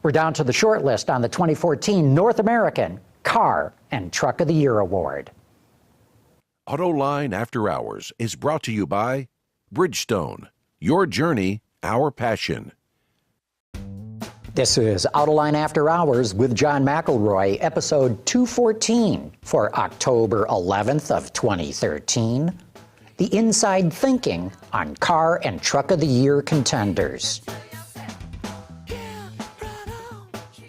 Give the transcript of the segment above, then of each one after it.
We're down to the short list on the 2014 North American Car and Truck of the Year Award. Autoline After Hours is brought to you by Bridgestone. Your journey, our passion. This is Autoline After Hours with John McElroy, episode 214 for October 11th of 2013. The inside thinking on Car and Truck of the Year contenders.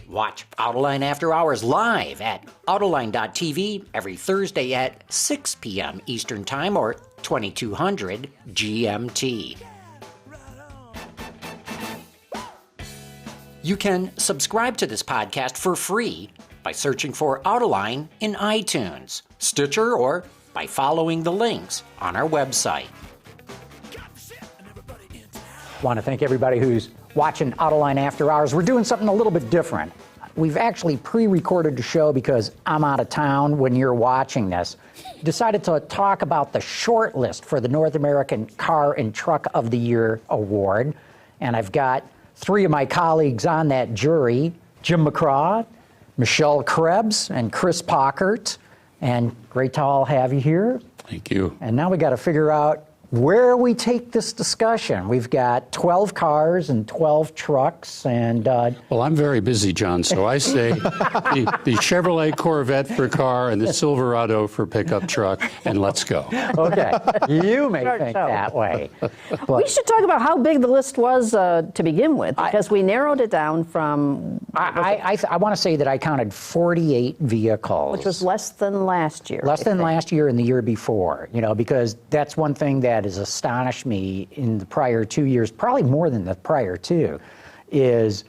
Watch Autoline After Hours live at Autoline.tv every Thursday at 6 p.m. Eastern Time or 2200 GMT. You can subscribe to this podcast for free by searching for Autoline in iTunes, Stitcher, or by following the links on our website. I want to thank everybody who's watching Autoline After Hours. We're doing something a little bit different. We've actually pre-recorded the show because I'm out of town when you're watching this. Decided to talk about the short list for the North American Car and Truck of the Year Award. And I've got three of my colleagues on that jury, Jim McCraw, Michelle Krebs, and Chris Paukert. And great to all have you here. Thank you. And now we got to figure out where we take this discussion. We've got 12 cars and 12 trucks, and well, I'm very busy, John, so I say the Chevrolet Corvette for car and the Silverado for pickup truck, and let's go. Okay, you may think that way. But we should talk about how big the list was to begin with, because we narrowed it down from... I want to say that I counted 48 vehicles. Which was less than last year. Less than last year and the year before, you know, because that's one thing that has astonished me in the prior 2 years, probably more than the prior two, is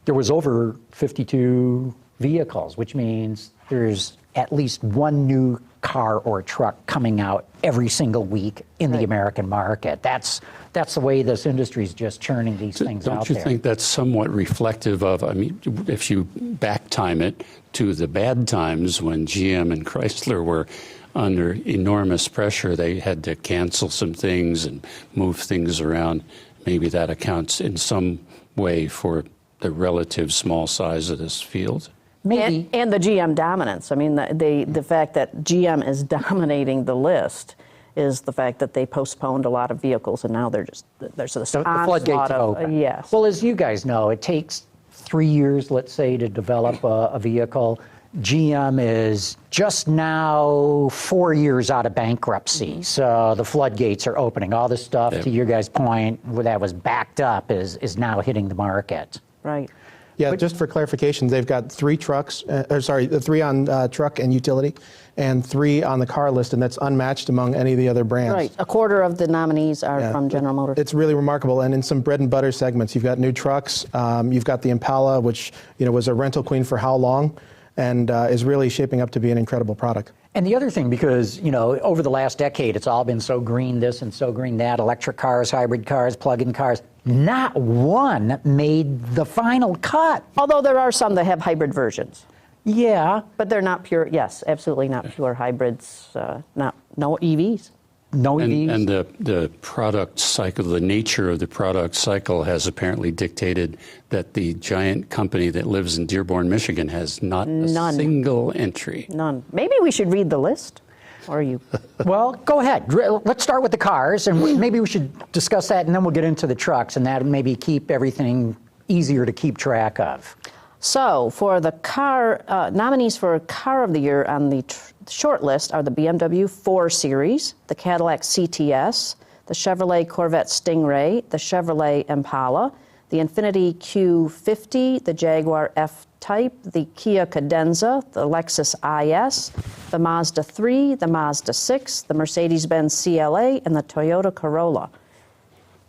there was over 52 vehicles, which means there's at least one new car or truck coming out every single week in the American market. That's the way this industry is just churning these things out there. Don't you think that's somewhat reflective of, I mean, if you back time it to the bad times when GM and Chrysler were under enormous pressure, they had to cancel some things and move things around. Maybe that accounts in some way for the relative small size of this field. Maybe. And the GM dominance. I mean, the fact that GM is dominating the list is the fact that they postponed a lot of vehicles, and now there's this the floodgates are open. Yes. Well, as you guys know, it takes 3 years, let's say, to develop a vehicle. GM is just now 4 years out of bankruptcy, so the floodgates are opening. All this stuff, to your guys' point, that was backed up is now hitting the market. Right. Yeah, just for clarification, they've got 3 trucks, 3 on truck and utility, and 3 on the car list, and that's unmatched among any of the other brands. Right. A quarter of the nominees are from General Motors. It's really remarkable, and in some bread and butter segments, you've got new trucks. You've got the Impala, which was a rental queen for how long, and is really shaping up to be an incredible product. And the other thing, because, over the last decade, it's all been so green this and so green that, electric cars, hybrid cars, plug-in cars, not one made the final cut. Although there are some that have hybrid versions. Yeah. But they're not pure, yes, absolutely not pure hybrids, no EVs. No EVs. And the product cycle, the nature of the product cycle has apparently dictated that the giant company that lives in Dearborn, Michigan has not a single entry. None. Maybe we should read the list. Or you? Well, go ahead. Let's start with the cars, and maybe we should discuss that, and then we'll get into the trucks, and that maybe keep everything easier to keep track of. So, for the car, nominees for Car of the Year on the short list are the BMW 4 Series, the Cadillac CTS, the Chevrolet Corvette Stingray, the Chevrolet Impala, the Infiniti Q50, the Jaguar F-Type, the Kia Cadenza, the Lexus IS, the Mazda 3, the Mazda 6, the Mercedes-Benz CLA, and the Toyota Corolla.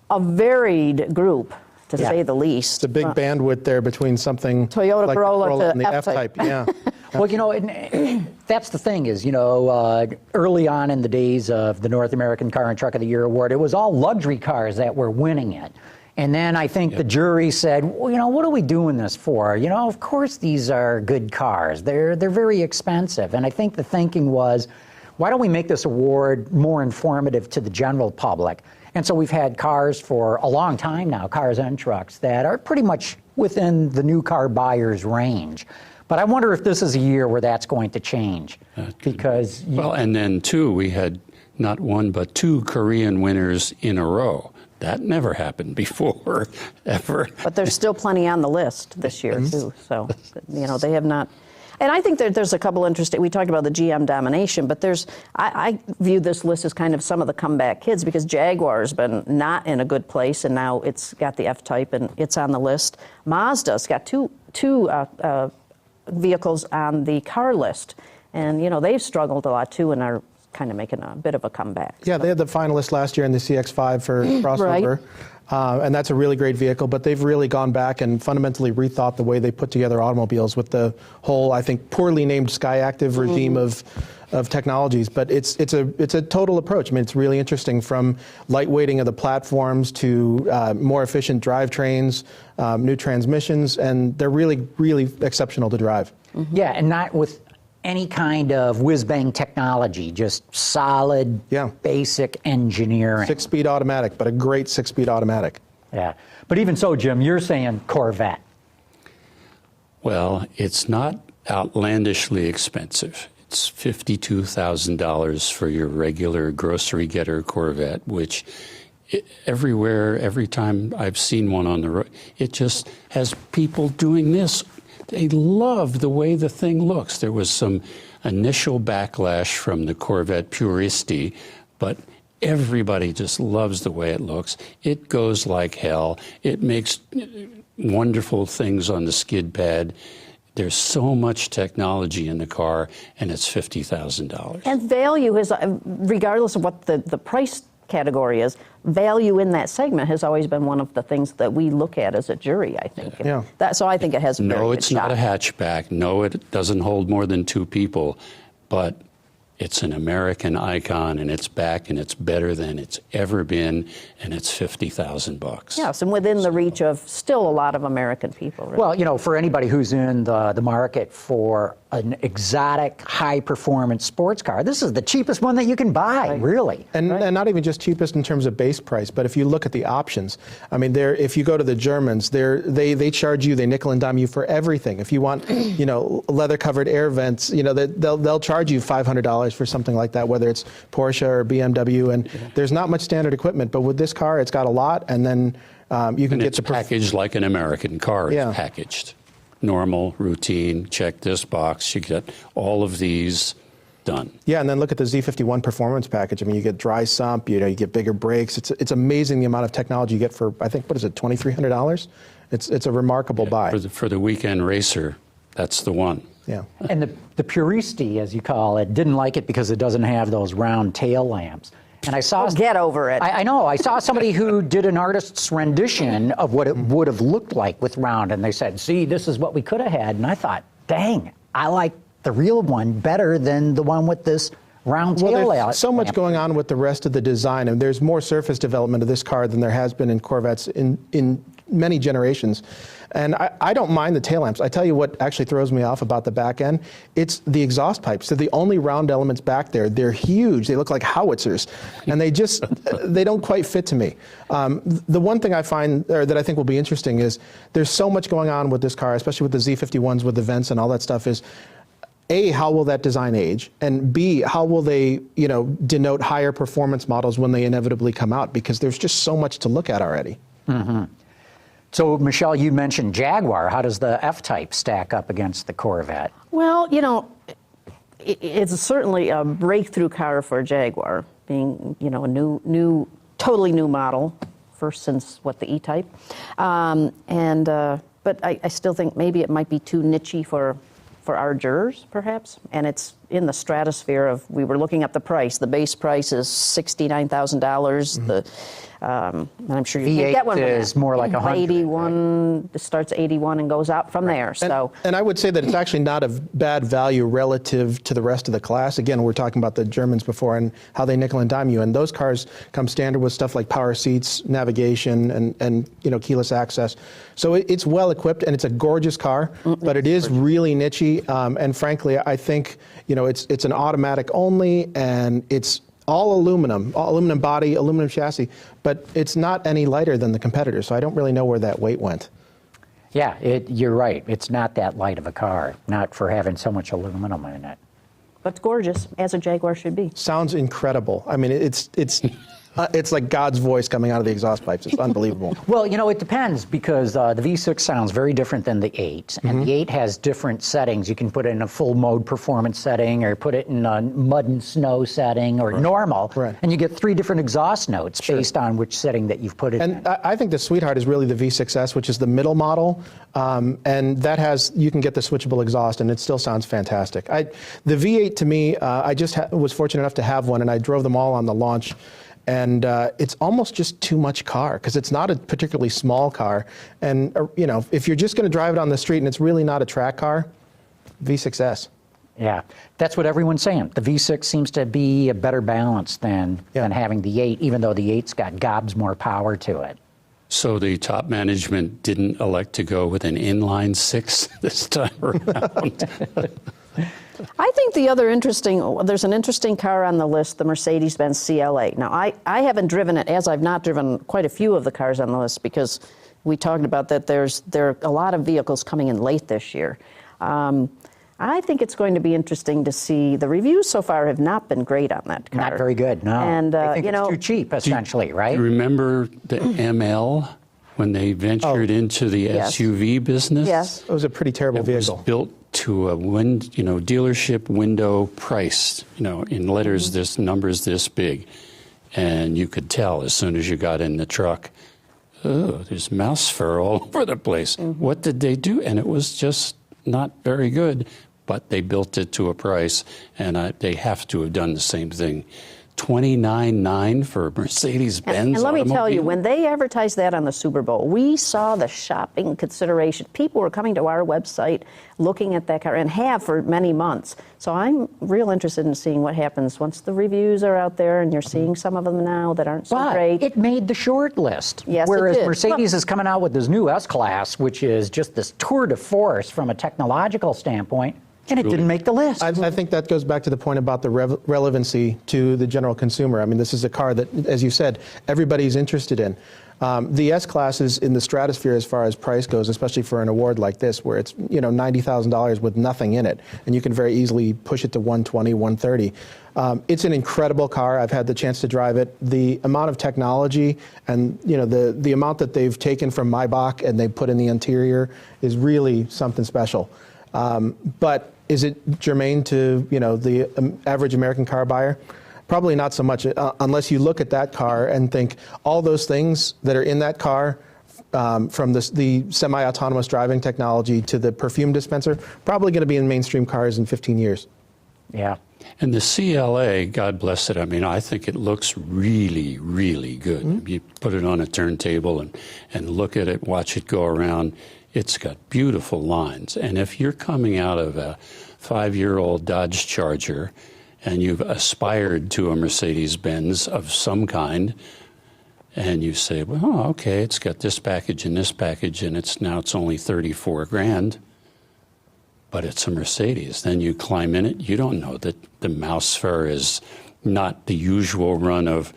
A varied group, to say the least. It's a big bandwidth there between something Toyota like Corolla the Corolla and the F-Type. F-Type. Yeah. Well, that's the thing is, early on in the days of the North American Car and Truck of the Year Award, it was all luxury cars that were winning it. And then I think the jury said, well, what are we doing this for? Of course these are good cars. They're very expensive. And I think the thinking was, why don't we make this award more informative to the general public? And so we've had cars for a long time now, cars and trucks, that are pretty much within the new car buyer's range. But I wonder if this is a year where that's going to change. Because well, and then too, we had not one but two Korean winners in a row. That never happened before, ever. But there's still plenty on the list this year, too. So, they have not. And I think there's a couple interesting, we talked about the GM domination, but I view this list as kind of some of the comeback kids, because Jaguar's been not in a good place, and now it's got the F-Type, and it's on the list. Mazda's got two vehicles on the car list. And, they've struggled a lot, too, and are kind of making a bit of a comeback. Yeah, they had the finalist last year in the CX-5 for crossover. Right. And that's a really great vehicle, but they've really gone back and fundamentally rethought the way they put together automobiles with the whole, I think, poorly named SkyActiv regime of technologies. But it's a total approach. I mean, it's really interesting, from lightweighting of the platforms to more efficient drivetrains, new transmissions, and they're really, really exceptional to drive. Yeah, and not with any kind of whiz-bang technology, just solid, basic engineering. 6-speed automatic, but a great 6-speed automatic. Yeah, but even so, Jim, you're saying Corvette. Well, it's not outlandishly expensive. It's $52,000 for your regular grocery getter Corvette, which everywhere, every time I've seen one on the road, it just has people doing this. They love the way the thing looks. There was some initial backlash from the Corvette puristi, but everybody just loves the way it looks. It goes like hell. It makes wonderful things on the skid pad. There's so much technology in the car, and it's $50,000. And value is, regardless of what the price category is, value in that segment has always been one of the things that we look at as a jury, I think. Yeah. So I think it has a very No, good it's not a shot. hatchback. No, it doesn't hold more than two people, but it's an American icon, and it's back, and it's better than it's ever been, and it's $50,000. Yes, and within the reach of still a lot of American people. Really. Well, for anybody who's in the market for an exotic, high-performance sports car, this is the cheapest one that you can buy, really. And not even just cheapest in terms of base price, but if you look at the options, I mean, if you go to the Germans, they charge you, they nickel and dime you for everything. If you want, leather-covered air vents, they'll charge you $500 for something like that, whether it's Porsche or BMW, and there's not much standard equipment. But with this car, it's got a lot, and then you can get the packaged like an American car is packaged. Normal, routine, check this box. You get all of these done. Yeah, and then look at the Z51 performance package. I mean, you get dry sump, you get bigger brakes. It's amazing the amount of technology you get for, I think, what is it, $2,300? It's a remarkable buy. For the weekend racer, that's the one. Yeah. And the puristi, as you call it, didn't like it because it doesn't have those round tail lamps. And I saw... get over it. I know. I saw somebody who did an artist's rendition of what it would have looked like with round, and they said, see, this is what we could have had. And I thought, dang, I like the real one better than the one with this round tail lamp. Well, there's so much going on with the rest of the design, and there's more surface development of this car than there has been in Corvettes in many generations. And I don't mind the tail lamps. I tell you what actually throws me off about the back end. It's the exhaust pipes. They're the only round elements back there. They're huge. They look like howitzers. And they just, they don't quite fit to me. The one thing I find, or that I think will be interesting, is there's so much going on with this car, especially with the Z51s, with the vents and all that stuff, is A, how will that design age? And B, how will they, denote higher performance models when they inevitably come out? Because there's just so much to look at already. Mm-hmm. So, Michelle, you mentioned Jaguar. How does the F-Type stack up against the Corvette? Well, it's certainly a breakthrough car for Jaguar, being, a totally new model, first since, the E-Type. But I still think maybe it might be too niche-y for our jurors, perhaps. And it's in the stratosphere of, we were looking at the price. The base price is $69,000. And I'm sure you can't get one. is more like 100. 81, it starts at 81 and goes up from there. And I would say that it's actually not of bad value relative to the rest of the class. Again, we're talking about the Germans before and how they nickel and dime you. And those cars come standard with stuff like power seats, navigation, and keyless access. So it's well equipped, and it's a gorgeous car, but it is really niche-y. And frankly, I think it's an automatic only, and it's all aluminum body, aluminum chassis, but it's not any lighter than the competitors, so I don't really know where that weight went. Yeah, you're right. It's not that light of a car, not for having so much aluminum in it. But it's gorgeous, as a Jaguar should be. Sounds incredible. I mean, it's like God's voice coming out of the exhaust pipes. It's unbelievable. Well, it depends because the V6 sounds very different than the 8, and the 8 has different settings. You can put it in a full mode performance setting, or put it in a mud and snow setting, or normal, and you get 3 different exhaust notes based on which setting that you've put it in. And I think the sweetheart is really the V6S, which is the middle model, and that you can get the switchable exhaust, and it still sounds fantastic. The V8 to me, I just was fortunate enough to have one, and I drove them all on the launch. And it's almost just too much car because it's not a particularly small car. And, if you're just going to drive it on the street and it's really not a track car, V6S. Yeah, that's what everyone's saying. The V6 seems to be a better balance than having the 8, even though the 8's got gobs more power to it. So the top management didn't elect to go with an inline 6 this time around. I think there's an interesting car on the list, the Mercedes-Benz CLA. Now, I haven't driven it, as I've not driven quite a few of the cars on the list, because we talked about that there are a lot of vehicles coming in late this year. I think it's going to be interesting to see. The reviews so far have not been great on that car. Not very good, no. And, I think it's too cheap, essentially, right? You remember the ML when they ventured into the SUV business? Yes. It was a pretty terrible vehicle. It was built to a dealership window price, in letters this, numbers this big. And you could tell as soon as you got in the truck, oh, there's mouse fur all over the place. What did they do? And it was just not very good, but they built it to a price, and they have to have done the same thing. $29,900 for Mercedes-Benz. And let me tell you, when they advertised that on the Super Bowl, we saw the shopping consideration. People were coming to our website looking at that car, and have for many months. So I'm real interested in seeing what happens once the reviews are out there, and you're seeing some of them now that aren't so great. It made the short list. Yes, whereas it did. Mercedes is coming out with this new S-Class, which is just this tour de force from a technological standpoint. And it didn't make the list. I think that goes back to the point about the relevancy to the general consumer. I mean, this is a car that, as you said, everybody's interested in. The S-Class is in the stratosphere as far as price goes, especially for an award like this, where it's $90,000 with nothing in it, and you can very easily push it to $120,000, $130,000. It's an incredible car. I've had the chance to drive it. The amount of technology and the amount that they've taken from Maybach and they put in the interior is really something special. But is it germane to the average American car buyer? Probably not so much, unless you look at that car and think all those things that are in that car, from the semi-autonomous driving technology to the perfume dispenser, probably going to be in mainstream cars in 15 years. Yeah. And the CLA, God bless it, I think it looks really, really good. You put it on a turntable and look at it, watch it go around. It's got beautiful lines. And if you're coming out of a 5-year-old Dodge Charger and you've aspired to a Mercedes-Benz of some kind, and you say, well, okay, it's got this package and this package, and it's only $34,000, but it's a Mercedes. Then you climb in it, you don't know that the mouse fur is not the usual run of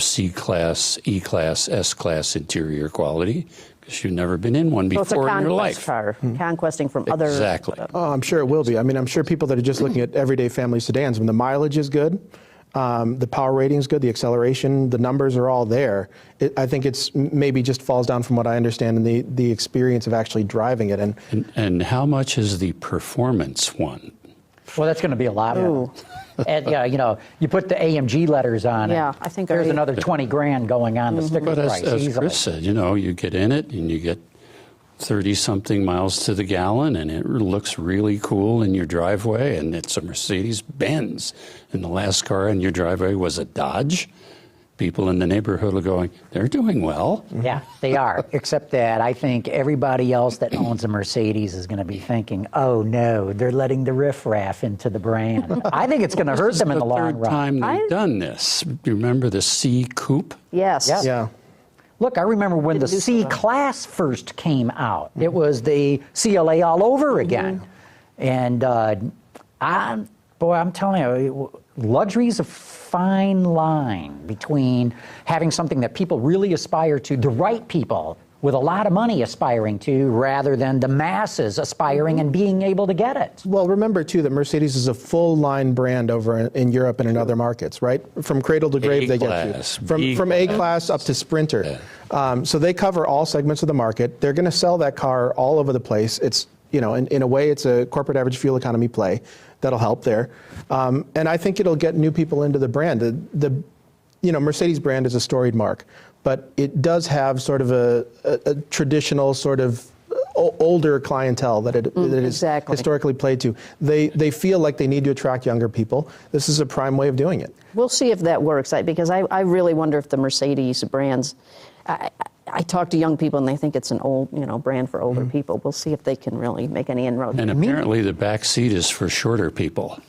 C-Class, E-Class, S-Class interior quality, because you've never been in one before in your life. It's a conquest car, conquesting from other... Exactly. Oh, I'm sure it will be. I'm sure people that are just looking at everyday family sedans, when the mileage is good, the power rating is good, the acceleration, the numbers are all there. I think it's maybe just falls down from what I understand in the experience of actually driving it. And how much is the performance one? Well, that's going to be a lot of it. And you put the AMG letters on it. Yeah, I think there's another $20,000 going on the sticker But price as easily. Chris said, you get in it and you get 30-something miles to the gallon, and it looks really cool in your driveway, and it's a Mercedes-Benz. And the last car in your driveway was a Dodge. People in the neighborhood are going, they're doing well. Yeah, they are, except that I think everybody else that owns a Mercedes is going to be thinking, oh no, they're letting the riffraff into the brand. I think it's going to hurt them in the long run. This is the third time they've done this. Do you remember the C Coupe? Yes. Yep. Yeah. Look, I remember when the C-Class first came out. It was the CLA all over again. And I'm telling you, luxury's a fine line between having something that people really aspire to, the right people with a lot of money aspiring to, rather than the masses aspiring and being able to get it. Well, remember, too, that Mercedes is a full-line brand over in Europe and in other markets, right? From cradle to grave, they get you. From A-Class up to Sprinter. Yeah. So they cover all segments of the market. They're going to sell that car all over the place. It's, in a way, it's a corporate average fuel economy play. That'll help there. And I think it'll get new people into the brand. The Mercedes brand is a storied mark, but it does have sort of a traditional sort of older clientele that it is historically played to. They feel like they need to attract younger people. This is a prime way of doing it. We'll see if that works, because I really wonder if the Mercedes brands, I talk to young people and they think it's an old, brand for older people. We'll see if they can really make any inroads. And apparently the back seat is for shorter people.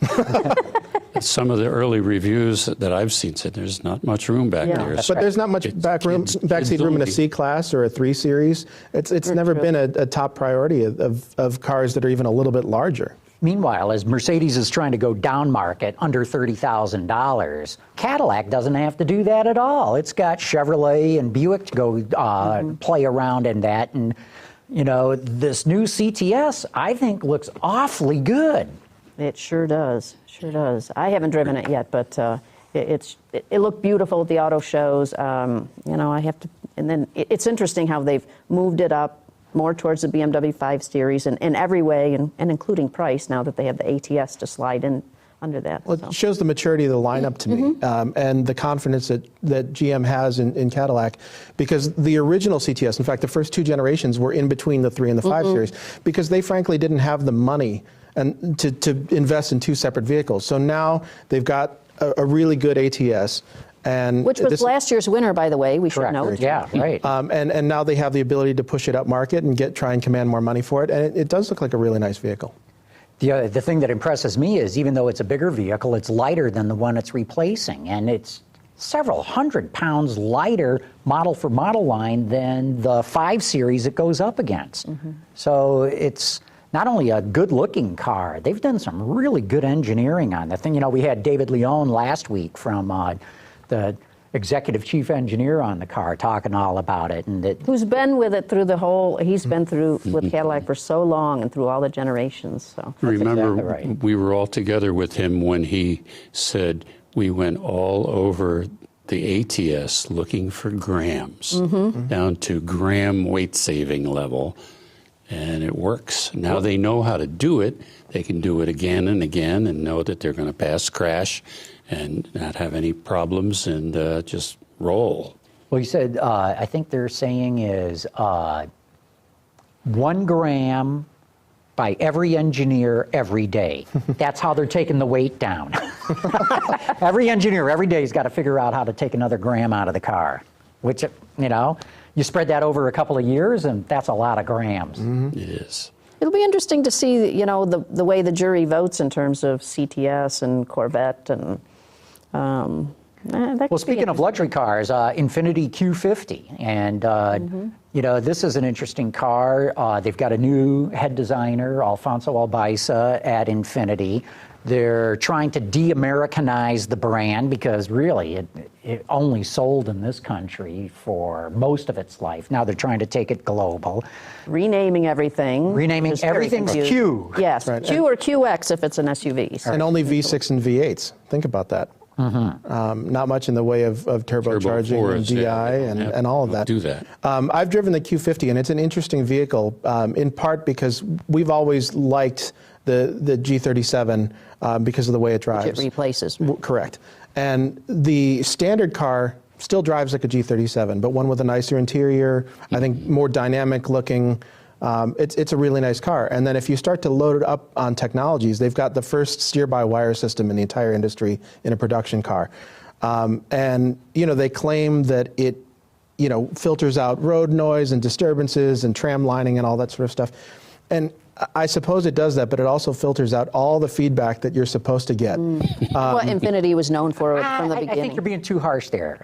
Some of the early reviews that I've seen said there's not much room back there. But there's not much backseat room in a C-Class or a 3 Series. It's never been a top priority of cars that are even a little bit larger. Meanwhile, as Mercedes is trying to go down market under $30,000, Cadillac doesn't have to do that at all. It's got Chevrolet and Buick to go play around in that. And, this new CTS, I think, looks awfully good. It sure does. Sure does. I haven't driven it yet, but it looked beautiful at the auto shows. I have to, and then it's interesting how they've moved it up more towards the BMW 5 Series in every way, and including price, now that they have the ATS to slide in under that. Well, it shows the maturity of the lineup to me, and the confidence that GM has in Cadillac, because the original CTS, in fact, the first 2 generations were in between the 3 and the 5 Series, because they frankly didn't have the money and to invest in 2 separate vehicles. So now they've got a really good ATS. Which was last year's winner, by the way, we should note. Yeah, right. And now they have the ability to push it up market and try and command more money for it. And it does look like a really nice vehicle. The thing that impresses me is, even though it's a bigger vehicle, it's lighter than the one it's replacing. And it's several hundred pounds lighter model for model line than the 5 Series it goes up against. So it's not only a good-looking car, they've done some really good engineering on the thing. We had David Leone last week from the executive chief engineer on the car talking all about it. And who's been with it through the whole, he's been through with Cadillac for so long and through all the generations. So remember, exactly right. We were all together with him when he said we went all over the ATS looking for grams, down to gram weight saving level. And it works. Now they know how to do it. They can do it again and again and know that they're going to pass crash and not have any problems and just roll. Well, you said, I think they're saying is 1 gram by every engineer every day. That's how they're taking the weight down. Every engineer every day has got to figure out how to take another gram out of the car, which, you spread that over a couple of years, and that's a lot of grams. It is. It'll be interesting to see, the way the jury votes in terms of CTS and Corvette and. Well, speaking of luxury cars, Infiniti Q50, and this is an interesting car. They've got a new head designer, Alfonso Albaisa, at Infiniti. They're trying to de-Americanize the brand, because really it only sold in this country for most of its life. Now they're trying to take it global. Renaming everything. Renaming everything's Q. Yes, right. Q or QX if it's an SUV. So. And only V6 and V8s. Think about that. Not much in the way of turbocharging and DI and all of that. Do that. I've driven the Q50, and it's an interesting vehicle, in part because we've always liked the G37 because of the way it drives. Which it replaces. Correct. And the standard car still drives like a G37, but one with a nicer interior, I think more dynamic looking. It's a really nice car. And then if you start to load it up on technologies, they've got the first steer-by-wire system in the entire industry in a production car. And, they claim that it, filters out road noise and disturbances and tram lining and all that sort of stuff. And I suppose it does that, but it also filters out all the feedback that you're supposed to get. What Infiniti was known for from the beginning. I think you're being too harsh there.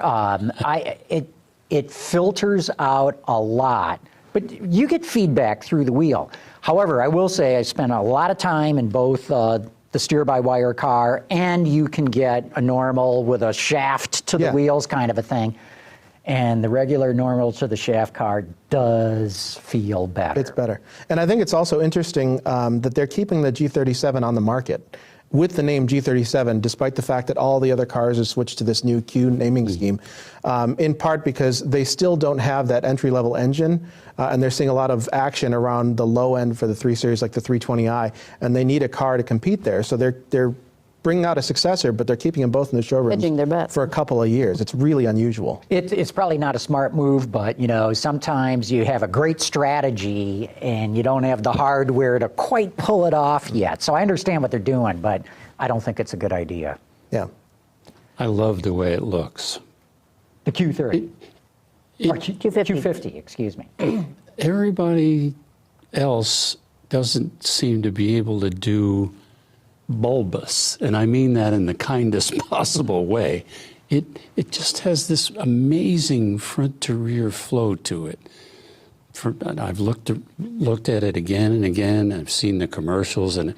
It filters out a lot. But you get feedback through the wheel. However, I will say I spent a lot of time in both the steer-by-wire car, and you can get a normal with a shaft to the wheels kind of a thing. and the regular normal to the shaft car does feel better. It's better. And I think it's also interesting that they're keeping the G37 on the market with the name G37, despite the fact that all the other cars have switched to this new Q naming scheme, in part because they still don't have that entry-level engine, and they're seeing a lot of action around the low end for the 3 Series, like the 320i, and they need a car to compete there. So they're bringing out a successor, but they're keeping them both in the showrooms Hedging their bet. for a couple of years. It's really unusual. It's probably not a smart move, but sometimes you have a great strategy and you don't have the hardware to quite pull it off yet. So I understand what they're doing, but I don't think it's a good idea. Yeah. I love the way it looks. The Q30. Or Q50. Q50, excuse me. Everybody else doesn't seem to be able to do bulbous, and I mean that in the kindest possible way. It just has this amazing front to rear flow to it. I've looked at it again and again. I've seen the commercials, and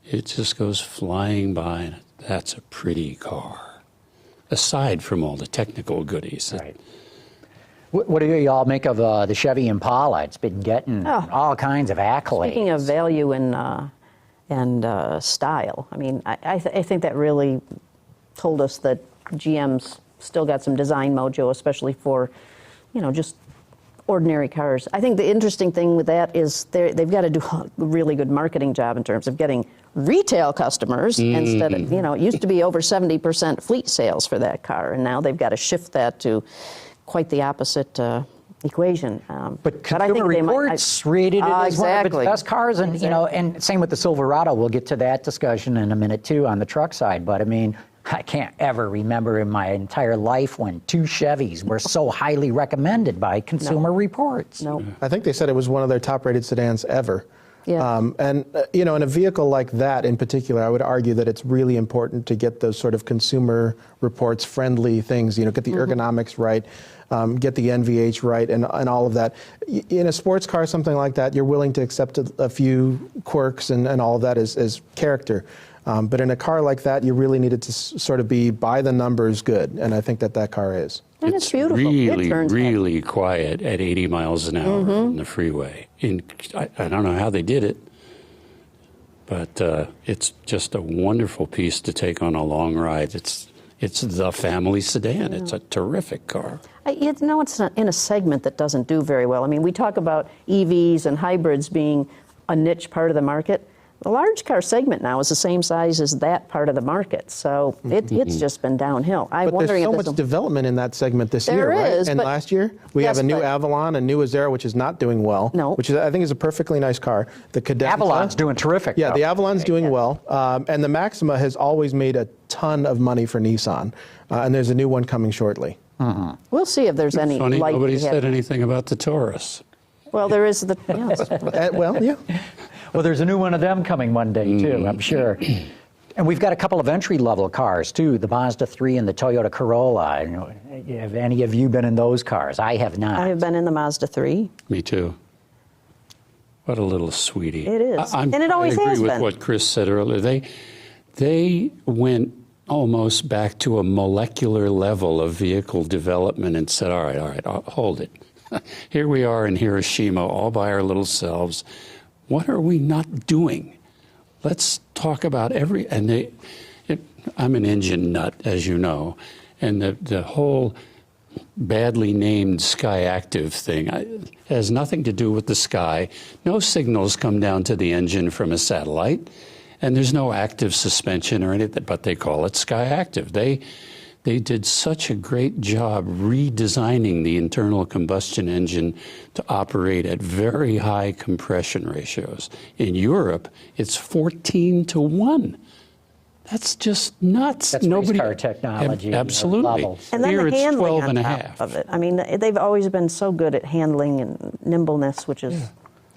it just goes flying by. And that's a pretty car, aside from all the technical goodies. Right. What do y'all make of the Chevy Impala? It's been getting all kinds of accolades. Speaking of value and style, I mean, I think that really told us that GM's still got some design mojo, especially for, just ordinary cars. I think the interesting thing with that is they've got to do a really good marketing job in terms of getting retail customers instead of, it used to be over 70% fleet sales for that car, and now they've got to shift that to quite the opposite equation. But Consumer Reports rated it as one of its best cars, and and same with the Silverado. We'll get to that discussion in a minute too on the truck side. But I mean, I can't ever remember in my entire life when 2 Chevys were so highly recommended by Consumer Reports. No. I think they said it was one of their top-rated sedans ever. Yeah. And in a vehicle like that in particular, I would argue that it's really important to get those sort of Consumer Reports friendly things, get the ergonomics right, get the NVH right, and all of that. In a sports car, something like that, you're willing to accept a few quirks and all of that as character. But in a car like that, you really needed to sort of be by the numbers good, and I think that car is. And it's beautiful. Really quiet at 80 miles an hour on the freeway. I don't know how they did it, but it's just a wonderful piece to take on a long ride. It's the family sedan. It's a terrific car. It's not in a segment that doesn't do very well. I mean, we talk about EVs and hybrids being a niche part of the market. The large car segment now is the same size as that part of the market, so it's just been downhill. But there's so much development in that segment this year, right? There is, and last year we have a new Avalon, a new Azera, which is not doing well. No. Which I think is a perfectly nice car. The Cadenza, Avalon's doing terrific. Yeah, though. the Avalon's doing well, and the Maxima has always made a ton of money for Nissan, and there's a new one coming shortly. We'll see if there's any Funny, light. nobody said anything about the Taurus. Well, there is the yes. Well, yeah. Well, there's a new one of them coming one day, too, I'm sure. And we've got a couple of entry-level cars, too, the Mazda 3 and the Toyota Corolla. Have any of you been in those cars? I have not. I have been in the Mazda 3. Me too. What a little sweetie. It is. And it always has been. I agree with been. what Chris said earlier. They went almost back to a molecular level of vehicle development and said, all right, hold it. Here we are in Hiroshima all by our little selves. What are we not doing? Let's talk about I'm an engine nut, as you know, and the whole badly named Sky Active thing has nothing to do with the sky. No signals come down to the engine from a satellite, and there's no active suspension or anything, but they call it Sky Active. They did such a great job redesigning the internal combustion engine to operate at very high compression ratios. In Europe, it's 14-to-1. That's just nuts. That's race car technology. Absolutely. Levels. And then here the it's handling 12 on and a top half. of it. I mean, they've always been so good at handling and nimbleness, which is,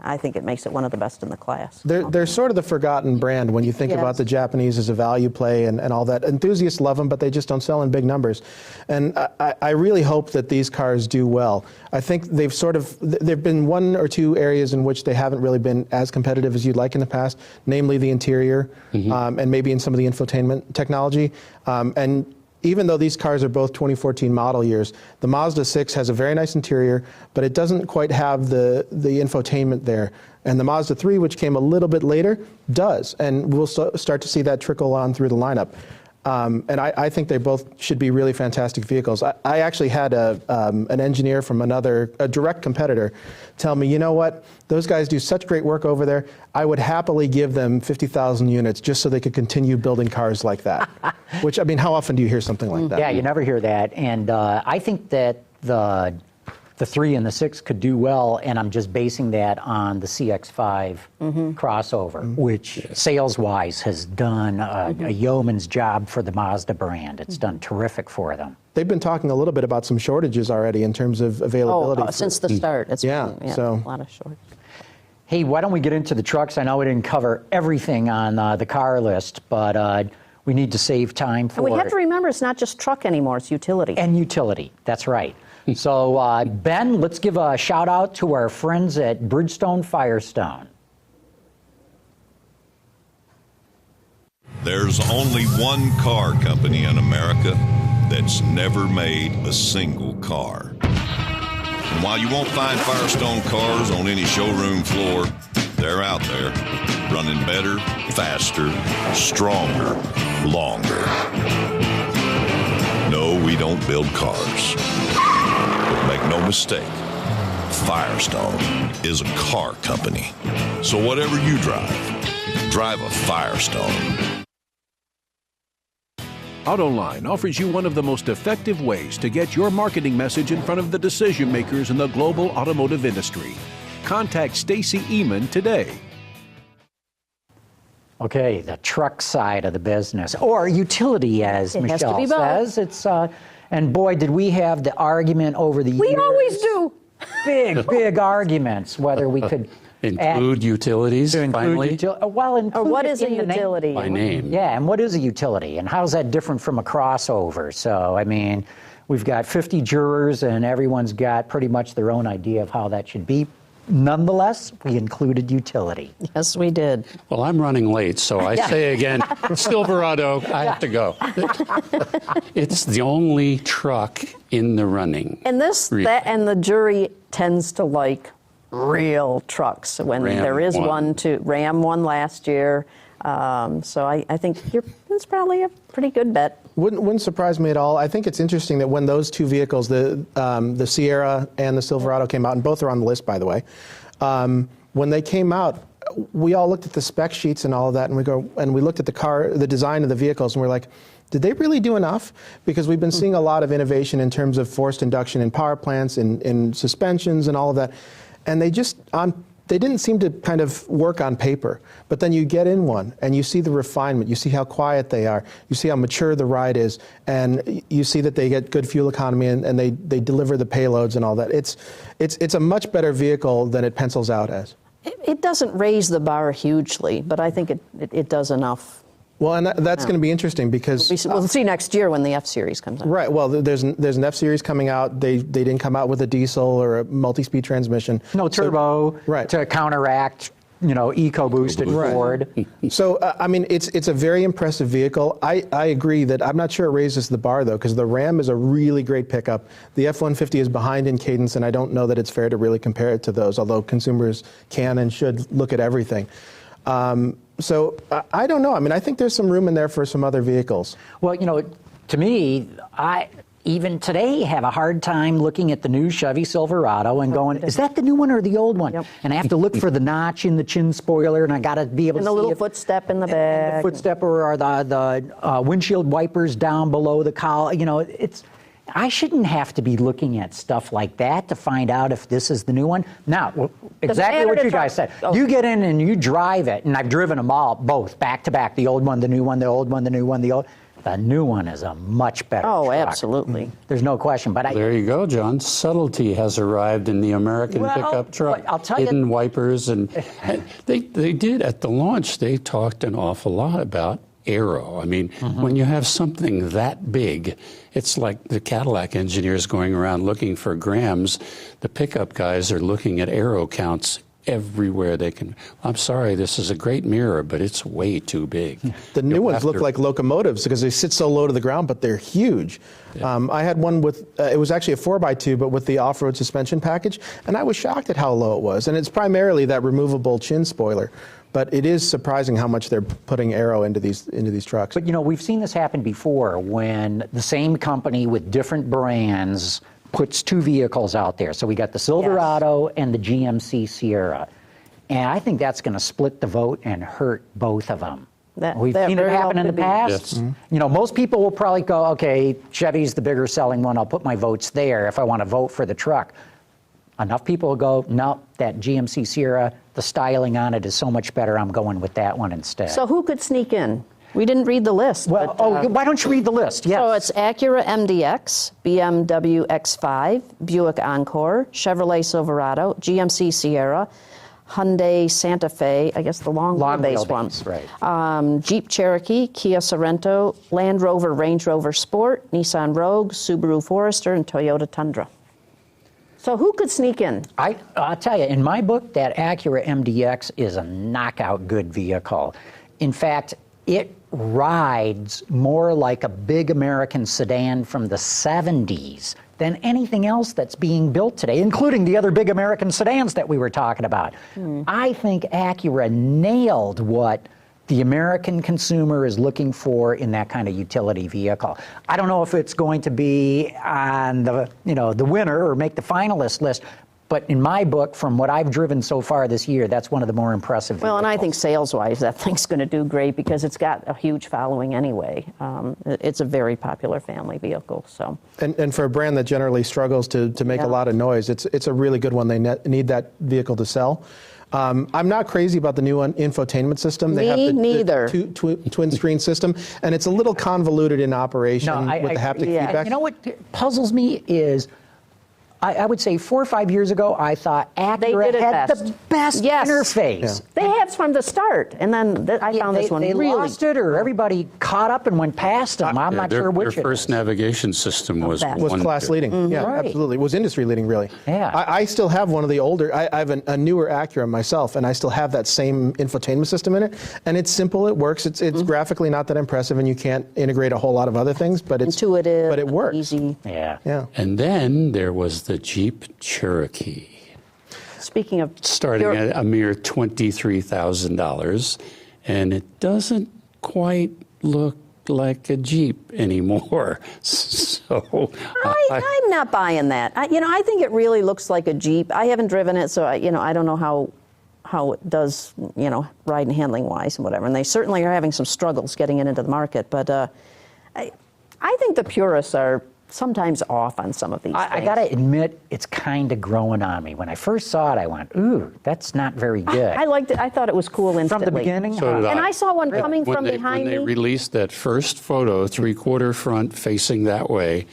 I think it makes it one of the best in the class. They're sort of the forgotten brand when you think about the Japanese as a value play and all that. Enthusiasts love them, but they just don't sell in big numbers. And I really hope that these cars do well. I think there've been 1 or 2 areas in which they haven't really been as competitive as you'd like in the past, namely the interior and maybe in some of the infotainment technology. And even though these cars are both 2014 model years, the Mazda 6 has a very nice interior, but it doesn't quite have the infotainment there. And the Mazda 3, which came a little bit later, does. And we'll start to see that trickle on through the lineup. And I think they both should be really fantastic vehicles. I actually had an engineer from a direct competitor tell me, you know what, those guys do such great work over there, I would happily give them 50,000 units just so they could continue building cars like that. Which, I mean, how often do you hear something like that? Yeah, you never hear that. And I think that the 3 and the 6 could do well, and I'm just basing that on the CX-5 crossover, which sales-wise has done a yeoman's job for the Mazda brand. It's done terrific for them. They've been talking a little bit about some shortages already in terms of availability. Since the start. It's so a lot of shortages. Hey, why don't we get into the trucks? I know we didn't cover everything on the car list, but we need to save time for And we have to remember it's not just truck anymore, it's utility. And utility, that's right. So, Ben, let's give a shout out to our friends at Bridgestone Firestone. There's only one car company in America that's never made a single car. And while you won't find Firestone cars on any showroom floor, they're out there, running better, faster, stronger, longer. No, we don't build cars. But make no mistake, Firestone is a car company. So whatever you drive a Firestone. Autoline offers you one of the most effective ways to get your marketing message in front of the decision makers in the global automotive industry. Contact Stacy Eman today. Okay, the truck side of the business, or utility, as Michelle says. It's and boy, did we have the argument over the years. We always do. Big arguments whether we could include utilities. Finally, or what is a utility? By name. Yeah, and what is a utility, and how is that different from a crossover? So, I mean, we've got 50 jurors, and everyone's got pretty much their own idea of how that should be. Nonetheless, we included utility. Yes, we did. Well, I'm running late, so I say again, Silverado, I have to go. It's the only truck in the running. And and the jury tends to like real trucks when there is one to Ram won last year. So I think it's probably a pretty good bet. Wouldn't surprise me at all. I think it's interesting that when those two vehicles, the Sierra and the Silverado came out, and both are on the list, by the way, when they came out, we all looked at the spec sheets and all of that, and we looked at the design of the vehicles, and we're like, did they really do enough? Because we've been seeing a lot of innovation in terms of forced induction in power plants, in suspensions, and all of that, and they didn't seem to kind of work on paper. But then you get in one and you see the refinement, you see how quiet they are, you see how mature the ride is, and you see that they get good fuel economy and they deliver the payloads and all that. It's a much better vehicle than it pencils out as. It doesn't raise the bar hugely, but I think it does enough. Well, and that's going to be interesting because we'll see next year when the F-Series comes out. Right. Well, there's an F-Series coming out. They didn't come out with a diesel or a multi-speed transmission. No turbo to counteract, EcoBoost and Ford. So I mean, it's a very impressive vehicle. I agree that I'm not sure it raises the bar though, because the Ram is a really great pickup. The F-150 is behind in cadence, and I don't know that it's fair to really compare it to those. Although consumers can and should look at everything. So I don't know. I mean, I think there's some room in there for some other vehicles. Well, to me, I even today have a hard time looking at the new Chevy Silverado and going, is that the new one or the old one? Yep. And I have to look for the notch in the chin spoiler, and I got to be able to see the little footstep in the back. The footstep, or the windshield wipers down below the collar. I shouldn't have to be looking at stuff like that to find out if this is the new one. Now, exactly what you guys said. You get in and you drive it, and I've driven them all, both, back to back, the old one, the new one, the old one, the new one, the old. The new one is a much better truck. Absolutely. There's no question. But there you go, John. Subtlety has arrived in the American pickup truck. I'll tell Hidden wipers, and they did at the launch. They talked an awful lot about aero. I mean, when you have something that big, it's like the Cadillac engineers going around looking for grams. The pickup guys are looking at aero counts everywhere they can. I'm sorry, this is a great mirror, but it's way too big. The new ones look like locomotives because they sit so low to the ground, but they're huge. Yeah. I had one with, it was actually a 4x2, but with the off-road suspension package, and I was shocked at how low it was. And it's primarily that removable chin spoiler. But it is surprising how much they're putting aero into these trucks. But we've seen this happen before when the same company with different brands puts two vehicles out there. So we got the Silverado and the GMC Sierra. And I think that's going to split the vote and hurt both of them. We've seen it happen in the past. Yes. Most people will probably go, okay, Chevy's the bigger selling one. I'll put my votes there if I want to vote for the truck. Enough people will go, no, that GMC Sierra, the styling on it is so much better, I'm going with that one instead. So who could sneak in? We didn't read the list. Well, but, why don't you read the list? Yes. So it's Acura MDX, BMW X5, Buick Encore, Chevrolet Silverado, GMC Sierra, Hyundai Santa Fe, I guess the long wheelbase one. Right. Jeep Cherokee, Kia Sorento, Land Rover Range Rover Sport, Nissan Rogue, Subaru Forester, and Toyota Tundra. So who could sneak in? I'll tell you, in my book, that Acura MDX is a knockout good vehicle. In fact, it rides more like a big American sedan from the 70s than anything else that's being built today, including the other big American sedans that we were talking about. I think Acura nailed what the American consumer is looking for in that kind of utility vehicle. I don't know if it's going to be on the winner or make the finalist list, but in my book, from what I've driven so far this year, that's one of the more impressive vehicles. Well, and I think sales-wise, that thing's going to do great because it's got a huge following anyway. It's a very popular family vehicle. So. And for a brand that generally struggles to make a lot of noise, it's a really good one. They need that vehicle to sell. I'm not crazy about the new infotainment system. They have neither. The twin screen system, and it's a little convoluted in operation with the haptic feedback. You know what puzzles me is, I would say 4 or 5 years ago, I thought Acura had the best interface. Yeah. They had from the start, and then I found this one they really... lost it, or everybody caught up and went past them. I'm not sure which Their first navigation system was class leading. Yeah, Right. absolutely. It was industry leading, really. Yeah. I still have one of the older, I have a newer Acura myself, and I still have that same infotainment system in it. And it's simple, it works, it's graphically not that impressive, and you can't integrate a whole lot of other things, but it's intuitive, but it works. Easy. Yeah. And then there was the Jeep Cherokee. Speaking of... Starting at a mere $23,000, and it doesn't quite look like a Jeep anymore. So I'm not buying that. I think it really looks like a Jeep. I haven't driven it, so I don't know how it does, ride and handling wise and whatever. And they certainly are having some struggles getting it into the market. But I think the purists are sometimes off on some of these things. I got to admit, it's kind of growing on me. When I first saw it, I went, ooh, that's not very good. I liked it. I thought it was cool instantly. From the beginning? So did I. And I saw one coming from behind me. When they released that first photo, 3/4 front facing that way,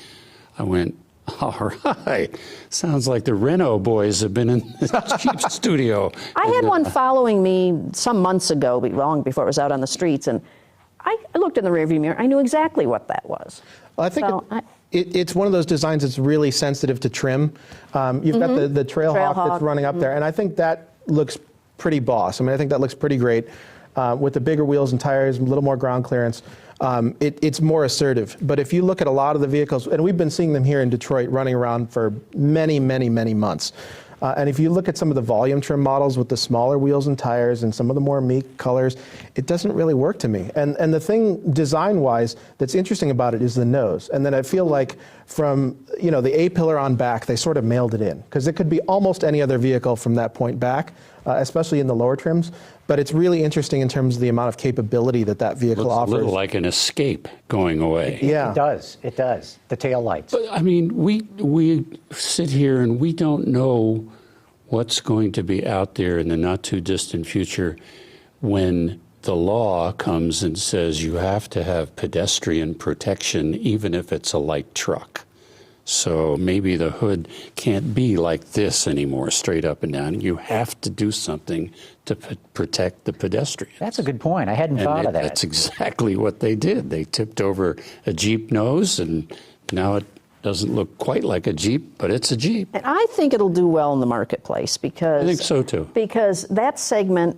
I went, all right, sounds like the Renault boys have been in the Jeep studio. I had one following me some months ago, long before it was out on the streets, and I looked in the rearview mirror. I knew exactly what that was. Well, I think it's one of those designs that's really sensitive to trim. You've got the Trailhawk that's running up there, and I think that looks pretty boss. I mean, I think that looks pretty great with the bigger wheels and tires, a little more ground clearance. It's more assertive. But if you look at a lot of the vehicles, and we've been seeing them here in Detroit running around for many, many, many months. And if you look at some of the volume trim models with the smaller wheels and tires and some of the more meek colors, it doesn't really work to me. And the thing design-wise that's interesting about it is the nose. And then I feel like from the A-pillar on back, they sort of mailed it in. Because it could be almost any other vehicle from that point back, especially in the lower trims. But it's really interesting in terms of the amount of capability that vehicle offers. A little like an Escape going away. Yeah. It does. It does. The tail lights. But, I mean, we sit here and we don't know what's going to be out there in the not too distant future when the law comes and says you have to have pedestrian protection even if it's a light truck. So maybe the hood can't be like this anymore, straight up and down. You have to do something to protect the pedestrians. That's a good point. I hadn't thought of that. That's exactly what they did. They tipped over a Jeep nose, and now Doesn't look quite like a Jeep, but it's a Jeep. And I think it'll do well in the marketplace because I think so too. Because that segment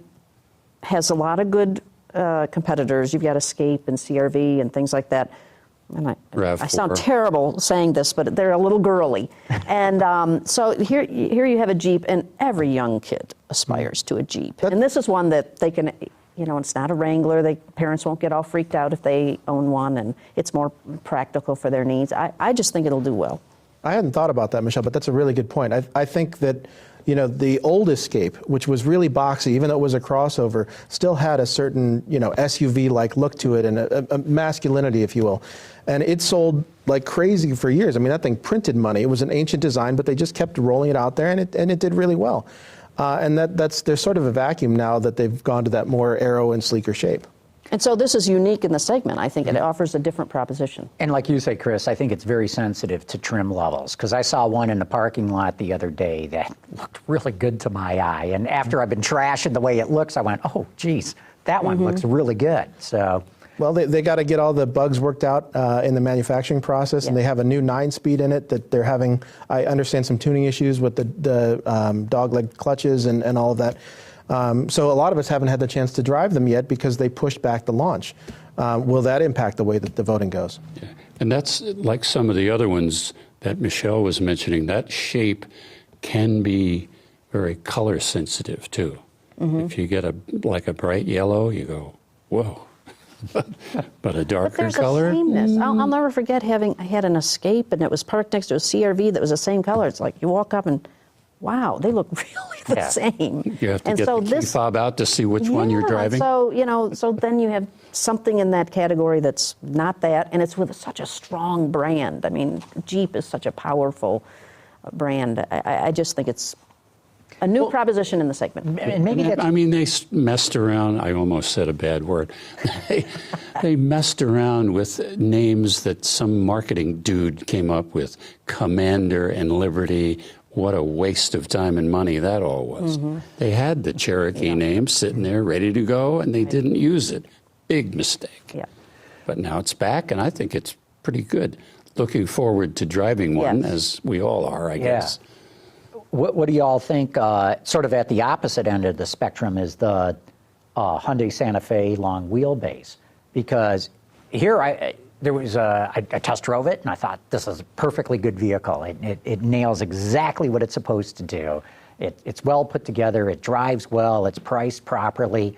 has a lot of good competitors. You've got Escape and CRV and things like that. And I sound terrible saying this, but they're a little girly. And so here you have a Jeep, and every young kid aspires to a Jeep. And this is one that they can, you know, it's not a Wrangler. Parents won't get all freaked out if they own one, and it's more practical for their needs. I just think it'll do well. I hadn't thought about that, Michelle, but that's a really good point. I think that, you know, the old Escape, which was really boxy, even though it was a crossover, still had a certain, you know, SUV-like look to it and a masculinity, if you will. And it sold like crazy for years. I mean, that thing printed money. It was an ancient design, but they just kept rolling it out there, and it did really well. And there's sort of a vacuum now that they've gone to that more aero and sleeker shape. And so this is unique in the segment. I think it offers a different proposition. And like you say, Chris, I think it's very sensitive to trim levels, because I saw one in the parking lot the other day that looked really good to my eye. And after I've been trashing the way it looks, I went, oh, geez, that one looks really good. So. Well, they got to get all the bugs worked out in the manufacturing process, and they have a new 9-speed in it that they're having, I understand, some tuning issues with the dogleg clutches and all of that. So a lot of us haven't had the chance to drive them yet because they pushed back the launch. Will that impact the way that the voting goes? Yeah. And that's like some of the other ones that Michelle was mentioning. That shape can be very color sensitive too. If you get a bright yellow, you go, whoa. But a darker But there's color? a sameness. I'll never forget I had an Escape, and it was parked next to a CRV that was the same color. It's like you walk up and, wow, they look really the same. You have to get the key fob out to see which one you're driving? So, you know, so then you have something in that category that's not that, and it's with such a strong brand. I mean, Jeep is such a powerful brand. I just think it's a new proposition in the segment. And maybe I mean, they messed around. I almost said a bad word. They messed around with names that some marketing dude came up with. Commander and Liberty. What a waste of time and money that all was. They had the Cherokee name sitting there ready to go, and they didn't use it. Big mistake. Yeah. But now it's back, and I think it's pretty good. Looking forward to driving one, as we all are, I guess. What do you all think, sort of at the opposite end of the spectrum, is the Hyundai Santa Fe long wheelbase? Because here I test drove it, and I thought, this is a perfectly good vehicle. It nails exactly what it's supposed to do. It's well put together, it drives well, it's priced properly.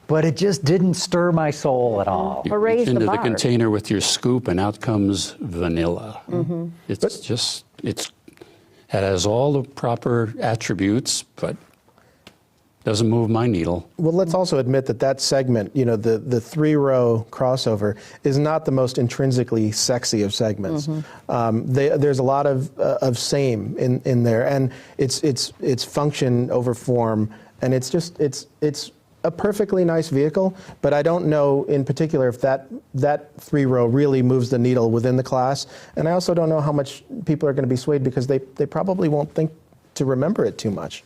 But it just didn't stir my soul at all. You reach into the container with your scoop, and out comes vanilla. It has all the proper attributes, but doesn't move my needle. Well, let's also admit that segment, you know, the 3-row crossover is not the most intrinsically sexy of segments. There's a lot of same in there, and it's function over form, and it's a perfectly nice vehicle, but I don't know in particular if that 3-row really moves the needle within the class. And I also don't know how much people are going to be swayed because they probably won't think to remember it too much.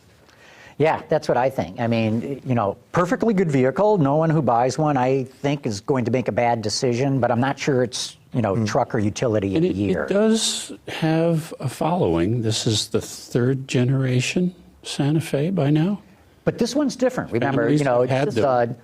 Yeah, that's what I think. I mean, you know, perfectly good vehicle. No one who buys one, I think, is going to make a bad decision, but I'm not sure it's, you know, truck or utility of the year. It does have a following. This is the 3rd generation Santa Fe by now. But this one's different. Remember, you know, the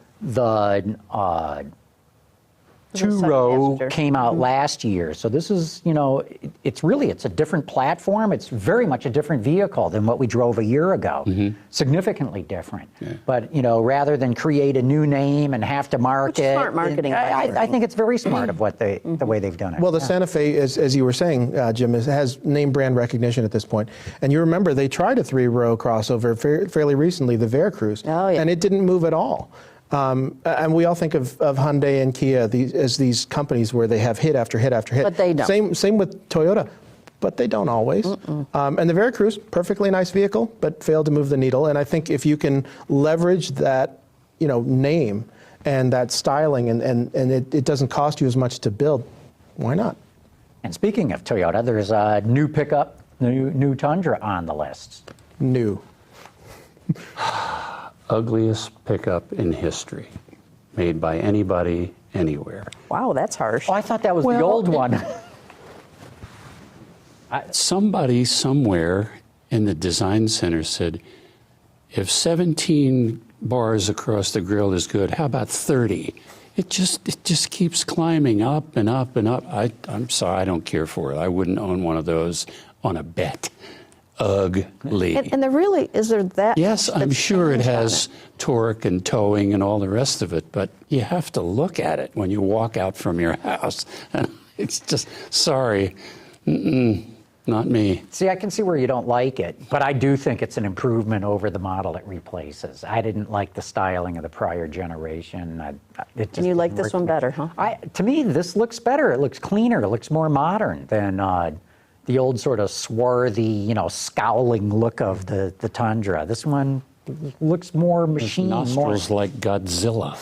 2-row came out last year. So this is, you know, it's a different platform. It's very much a different vehicle than what we drove a year ago. Significantly different. Yeah. But, you know, rather than create a new name and have to market. Smart marketing. I think it's very smart of what the way they've done it. Well, the Santa Fe, as you were saying, Jim, has name brand recognition at this point. And you remember they tried a 3-row crossover fairly recently, the Veracruz, and it didn't move at all. And we all think of Hyundai and Kia as these companies where they have hit after hit after hit. But they don't. Same with Toyota, but they don't always. And the Veracruz, perfectly nice vehicle, but failed to move the needle. And I think if you can leverage that, you know, name and that styling, and it doesn't cost you as much to build, why not? And speaking of Toyota, there's a new pickup, new Tundra on the list. New. Ugliest pickup in history, made by anybody, anywhere. Wow, that's harsh. Oh, I thought that was the old one. Somebody somewhere in the design center said, if 17 bars across the grill is good, how about 30? It just keeps climbing up and up and up. I'm sorry, I don't care for it. I wouldn't own one of those on a bet. Ugly. And there really, is there that? Yes, I'm sure it has torque and towing and all the rest of it, but you have to look at it when you walk out from your house. And it's just, sorry, not me. See, I can see where you don't like it, but I do think it's an improvement over the model it replaces. I didn't like the styling of the prior generation. And you like this one better, huh? To me, this looks better. It looks cleaner. It looks more modern than the old sort of swarthy, scowling look of the Tundra. This one looks more machine. Nostrils like Godzilla.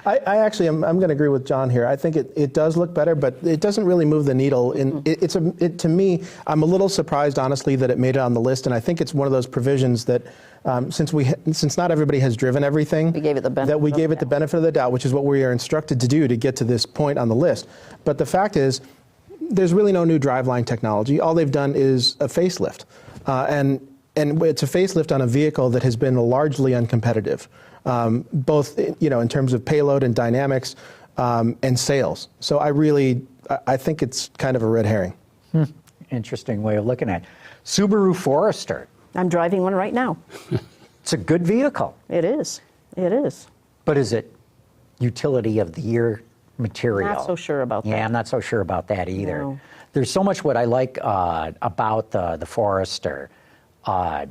I actually I'm going to agree with John here. I think it does look better, but it doesn't really move the needle. To me, I'm a little surprised, honestly, that it made it on the list, and I think it's one of those provisions that since not everybody has driven everything, we gave it the benefit of the doubt, which is what we are instructed to do to get to this point on the list. But the fact is, there's really no new driveline technology. All they've done is a facelift, and it's a facelift on a vehicle that has been largely uncompetitive, both in terms of payload and dynamics and sales. So I think it's kind of a red herring. Interesting way of looking at it. Subaru Forester. I'm driving one right now. It's a good vehicle. It is. It is. But is it utility of the year material? Not so sure about that. Yeah, I'm not so sure about that either. No. There's so much what I like about the Forester. Always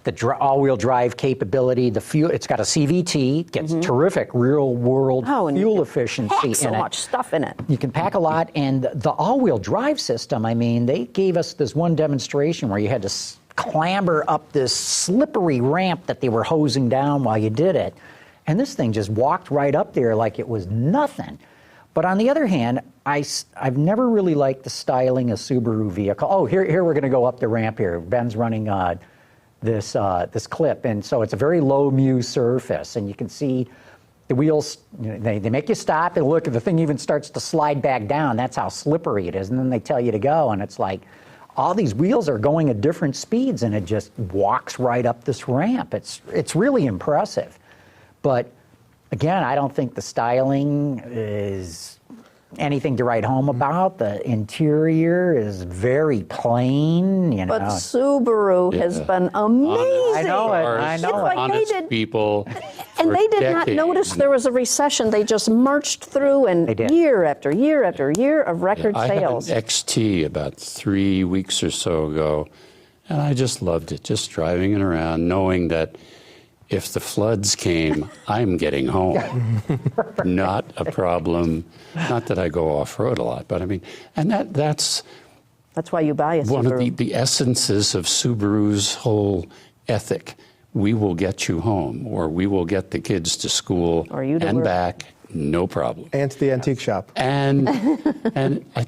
the all-wheel drive capability, the fuel. It's got a CVT, gets terrific real-world fuel efficiency in it. So much stuff in it. You can pack a lot, and the all-wheel drive system. I mean, they gave us this one demonstration where you had to clamber up this slippery ramp that they were hosing down while you did it, and this thing just walked right up there like it was nothing. But on the other hand, I've never really liked the styling of Subaru vehicle. Oh, here we're going to go up the ramp here. Ben's running this clip, and so it's a very low mu surface, and you can see the wheels. They make you stop and look, and the thing even starts to slide back down. That's how slippery it is, and then they tell you to go, and it's like all these wheels are going at different speeds, and it just walks right up this ramp. It's really impressive, but again, I don't think the styling is anything to write home about. The interior is very plain, But Subaru has been amazing. I know it. I know it. Like Honest people. And they did decades. not notice there was a recession. They just marched through, and year after year after year of record sales. I had an XT about 3 weeks or so ago, and I just loved it, just driving it around, knowing that if the floods came, I'm getting home. Not a problem. Not that I go off-road a lot, but I mean, and that's why you buy a Subaru. One of the essences of Subaru's whole ethic. We will get you home, or we will get the kids to school and back, no problem. And to the antique shop. And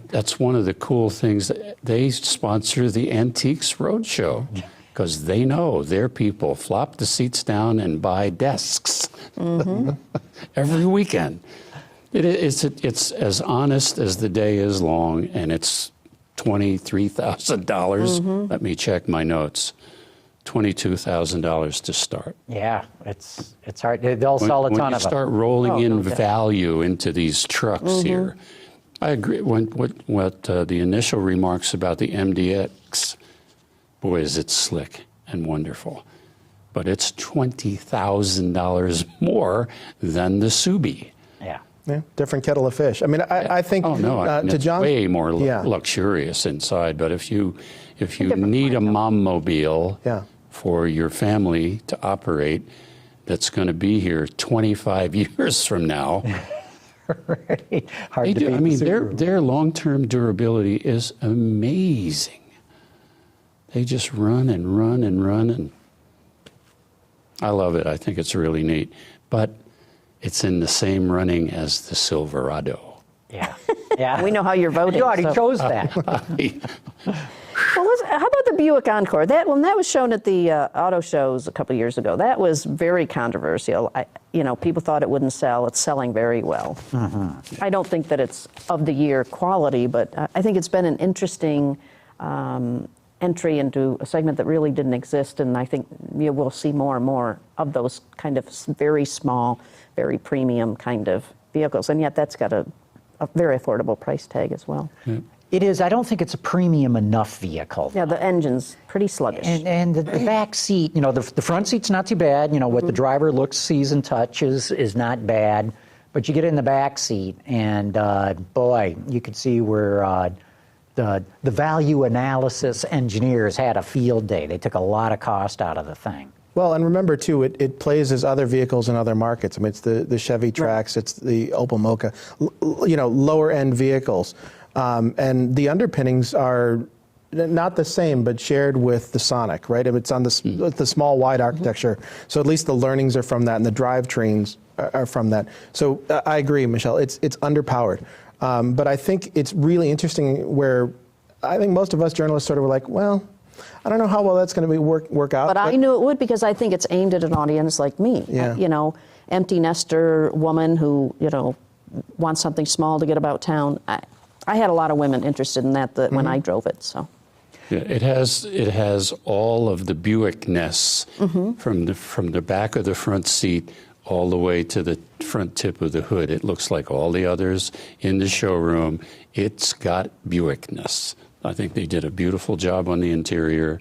that's one of the cool things. They sponsor the Antiques Roadshow, because they know their people flop the seats down and buy desks every weekend. It's as honest as the day is long, and it's $23,000. Let me check my notes. $22,000 to start. Yeah, it's hard. They'll sell a ton of them. When you start rolling in value into these trucks here, I agree. What the initial remarks about the MDX, boy, is it slick and wonderful. But it's $20,000 more than the Subi. Yeah, different kettle of fish. I mean, I think to it's John, way more luxurious inside. But if you need a mom-mobile for your family to operate, that's going to be here 25 years from now. Right. Hard to beat. I mean, their long-term durability is amazing. They just run and run and run, and I love it. I think it's really neat. But it's in the same running as the Silverado. Yeah. We know how you're voting. You already chose that. Well, how about the Buick Encore? That was shown at the auto shows a couple years ago. That was very controversial. People thought it wouldn't sell. It's selling very well. I don't think that it's of the year quality, but I think it's been an interesting entry into a segment that really didn't exist, and I think we'll see more and more of those kind of very small, very premium kind of vehicles, and yet that's got a very affordable price tag as well. Yeah. It is. I don't think it's a premium enough vehicle. Yeah, the engine's pretty sluggish. And the back seat, the front seat's not too bad. What the driver looks, sees, and touches is not bad. But you get in the back seat, and boy, you could see where the value analysis engineers had a field day. They took a lot of cost out of the thing. Well, and remember, too, it plays as other vehicles in other markets. I mean, it's the Chevy Trax, it's the Opel Mokka, lower-end vehicles. And the underpinnings are not the same, but shared with the Sonic, right? It's on the small, wide architecture. So at least the learnings are from that, and the drivetrains are from that. So I agree, Michelle, it's underpowered. But I think it's really interesting where I think most of us journalists sort of were like, well, I don't know how well that's going to work out. But I knew it would, because I think it's aimed at an audience like me. Yeah. Empty nester woman who, wants something small to get about town. I had a lot of women interested in that when I drove it. So. Yeah, it has all of the Buick-ness from the back of the front seat all the way to the front tip of the hood. It looks like all the others in the showroom. It's got Buick-ness. I think they did a beautiful job on the interior,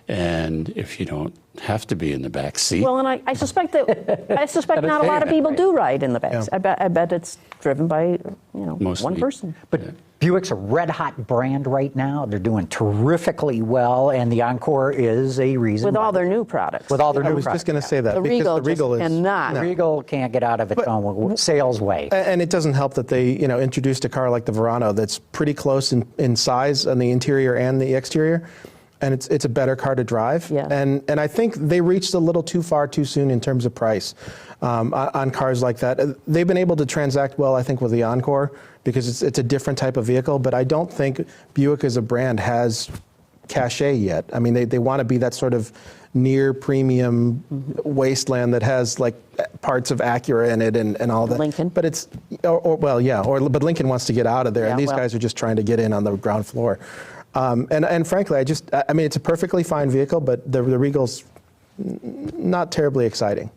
and if you don't have to be in the back seat. Well, and I suspect not a lot of people do ride in the back seat. I bet it's driven by Mostly. one person. But Buick's a red-hot brand right now. They're doing terrifically well, and the Encore is a reason. With all their new products. With all their new I was products. just going to say that. The because Regal the Regal cannot. The Regal can't get out of its own sales way. And it doesn't help that they, introduced a car like the Verano that's pretty close in size on the interior and the exterior, and it's a better car to drive. Yeah. And I think they reached a little too far too soon in terms of price on cars like that. They've been able to transact well, I think, with the Encore because it's a different type of vehicle, but I don't think Buick as a brand has cachet yet. I mean, they want to be that sort of near premium wasteland that has like parts of Acura in it and all that. Lincoln. But it's, but Lincoln wants to get out of there, and these well. guys are just trying to get in on the ground floor. And frankly, I mean, it's a perfectly fine vehicle, but the Regal's not terribly exciting.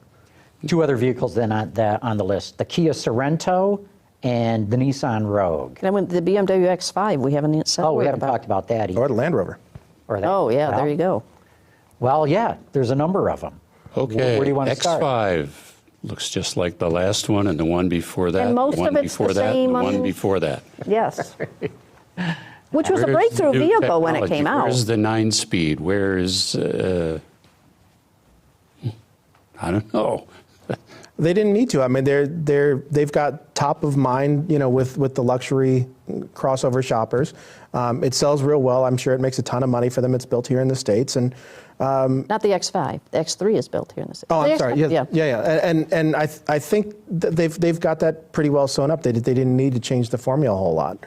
Two other vehicles then on the list: the Kia Sorento and the Nissan Rogue. And then the BMW X5, we haven't said. We haven't talked about that either. Or the Land Rover. Or that. Oh yeah, Well, there you go. Well, yeah, there's a number of them. Okay, Where do you want to start? X5 looks just like the last one and the one before that, And most the one of it's before the that, same and the on- one before that. Yes. Which was a Where's breakthrough the new vehicle when it technology? came out. Where's the 9-speed? Where's, I don't know. They didn't need to. I mean, they've got top of mind, with the luxury crossover shoppers. It sells real well. I'm sure it makes a ton of money for them. It's built here in the States, and Not the X5. The X3 is built here in the States. oh, I'm sorry. Yeah. And I think that they've got that pretty well sewn up. They didn't need to change the formula a whole lot.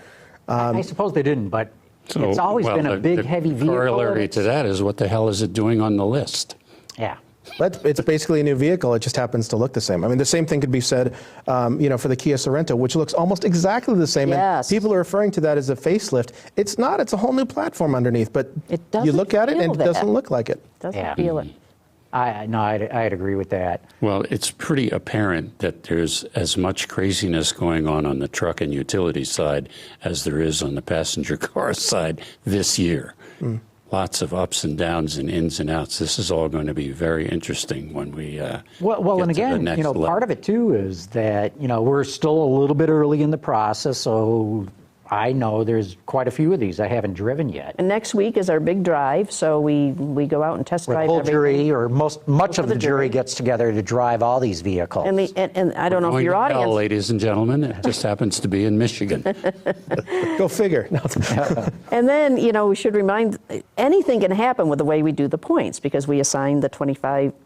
I suppose they didn't, but So, it's always well, been a big, heavy vehicle. Corollary to that is what the hell is it doing on the list? Yeah. But it's basically a new vehicle. It just happens to look the same. I mean, the same thing could be said, for the Kia Sorento, which looks almost exactly the same. Yes. And people are referring to that as a facelift. It's not. It's a whole new platform underneath. But It doesn't you look at it, feel and it that. doesn't look like it. Doesn't Yeah. feel it. I'd agree with that. Well, it's pretty apparent that there's as much craziness going on the truck and utility side as there is on the passenger car side this year. Lots of ups and downs and ins and outs. This is all going to be very interesting when we Well, get and to the again, next level. part of it too is that we're still a little bit early in the process, so I know there's quite a few of these I haven't driven yet. And next week is our big drive, so we go out and test The drive whole everything. jury, or much of of the the jury jury. gets together to drive all these vehicles. And I don't know if Going your to hell, audience. ladies and gentlemen, it just happens to be in Michigan. Go figure. No. And then, we should remind, anything can happen with the way we do the points, because we assign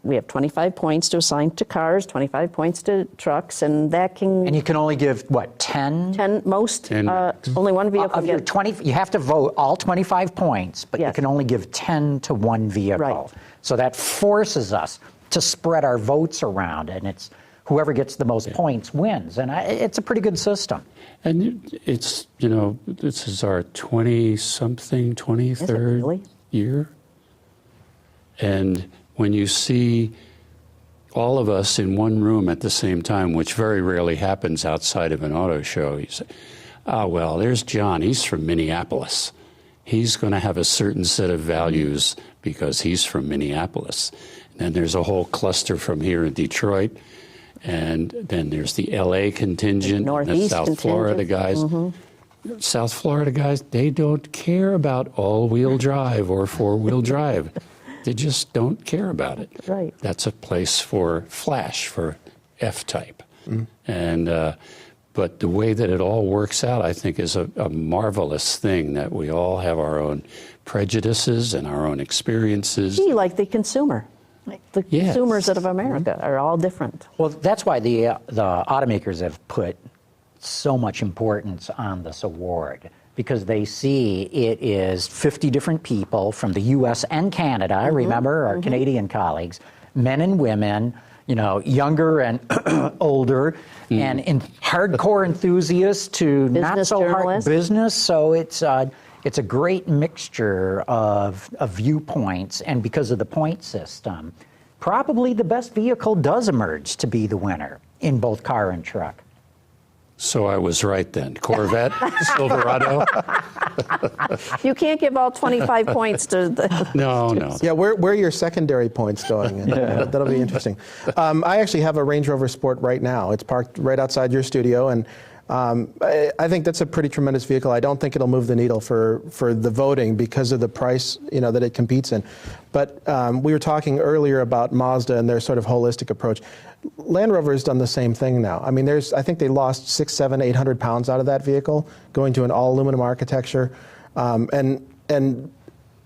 we have 25 points to assign to cars, 25 points to trucks, and that can, And you can only give, 10? 10 most, 10 max. Only one vehicle Of your get- 20, you have to vote all 25 points, but you Yes. can only give 10 to one vehicle. Right. So that forces us to spread our votes around, and it's whoever gets the most points wins. And it's a pretty good system. And it's, this is our 20-something, 23rd really? year. And when you see all of us in one room at the same time, which very rarely happens outside of an auto show, you say, well, there's John. He's from Minneapolis. He's going to have a certain set of values because he's from Minneapolis. And then there's a whole cluster from here in Detroit. And then there's the LA contingent, and the Northeast South Florida guys. South Florida guys, they don't care about all-wheel drive or four-wheel drive. They just don't care about it. Right. That's a place for Flash, for F-Type. And but the way that it all works out, I think, is a marvelous thing, that we all have our own prejudices and our own experiences. Gee, like the consumer. The Yes. consumers of America are all different. Well, that's why the automakers have put so much importance on this award, because they see it is 50 different people from the U.S. and Canada, remember, our Canadian colleagues, men and women, younger and older, and hardcore enthusiasts to not Business so hard journalists. business. So it's a great mixture of viewpoints, and because of the point system, probably the best vehicle does emerge to be the winner in both car and truck. So I was right then. Corvette, Silverado. You can't give all 25 points to the... No. Yeah, where are your secondary points going? And that'll be interesting. I actually have a Range Rover Sport right now. It's parked right outside your studio, and I think that's a pretty tremendous vehicle. I don't think it'll move the needle for the voting because of the price, that it competes in. But we were talking earlier about Mazda and their sort of holistic approach. Land Rover has done the same thing now. I mean, I think they lost 600, 700, 800 pounds out of that vehicle, going to an all aluminum architecture, and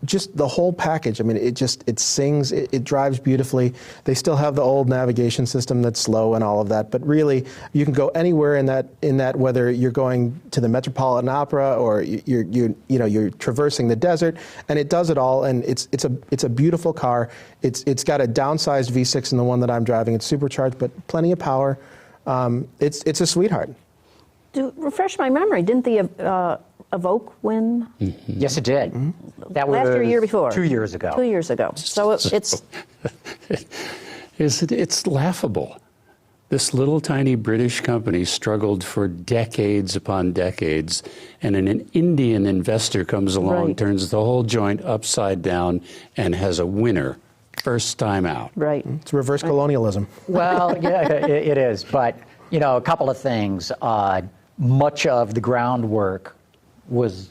just the whole package. I mean, it sings, it drives beautifully. They still have the old navigation system that's slow and all of that, but really you can go anywhere in that whether you're going to the Metropolitan Opera or you're traversing the desert, and it does it all. And it's a beautiful car. It's got a downsized V6 in the one that I'm driving. It's supercharged, but plenty of power. It's a sweetheart. To refresh my memory, didn't the Evoque win? Yes, it did. That was Last year, year before? 2 years ago. 2 years ago. So it's... It's laughable. This little tiny British company struggled for decades upon decades, and an Indian investor comes along, Right. turns the whole joint upside down, and has a winner first time out. Right. It's reverse colonialism. Well, yeah, it is. But, a couple of things. Much of the groundwork was,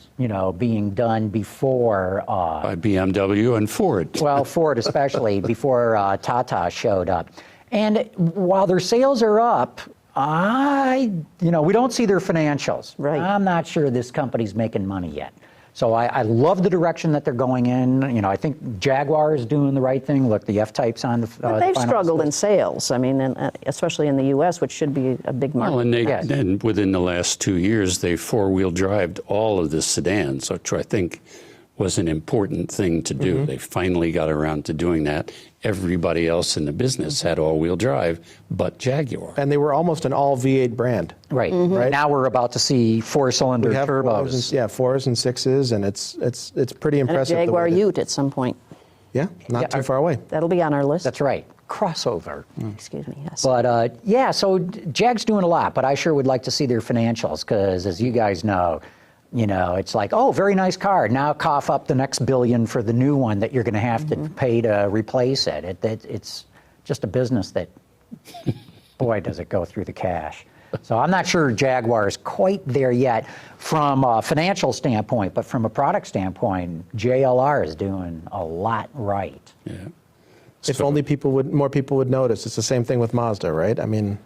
being done before. By BMW and Ford. Well, Ford especially, before Tata showed up. And while their sales are up, we don't see their financials. Right. I'm not sure this company's making money yet. So I love the direction that they're going in. I think Jaguar is doing the right thing. Look, the F-Type's on the But they've final struggled list. in sales, I mean, especially in the U.S., which should be a big market. Well, and Yes. then within the last 2 years, they four-wheel drived all of the sedans, which I think was an important thing to do. They finally got around to doing that. Everybody else in the business had all-wheel drive, but Jaguar. And they were almost an all V8 brand. Right. Right. Now we're about to see four-cylinder We have turbos. 4s and 6s, and it's pretty And a impressive. the Jaguar way that- Ute at some point. Yeah, not too far away. That'll be on our list. That's right. Crossover. Excuse me, yes. But so Jag's doing a lot, but I sure would like to see their financials because, as you guys know, it's like, oh, very nice car. Now cough up the next $1 billion for the new one that you're going to have to pay to replace it. It's just a business that, boy, does it go through the cash. So I'm not sure Jaguar is quite there yet from a financial standpoint, but from a product standpoint, JLR is doing a lot right. Yeah. If only more people would notice. It's the same thing with Mazda, right? I mean,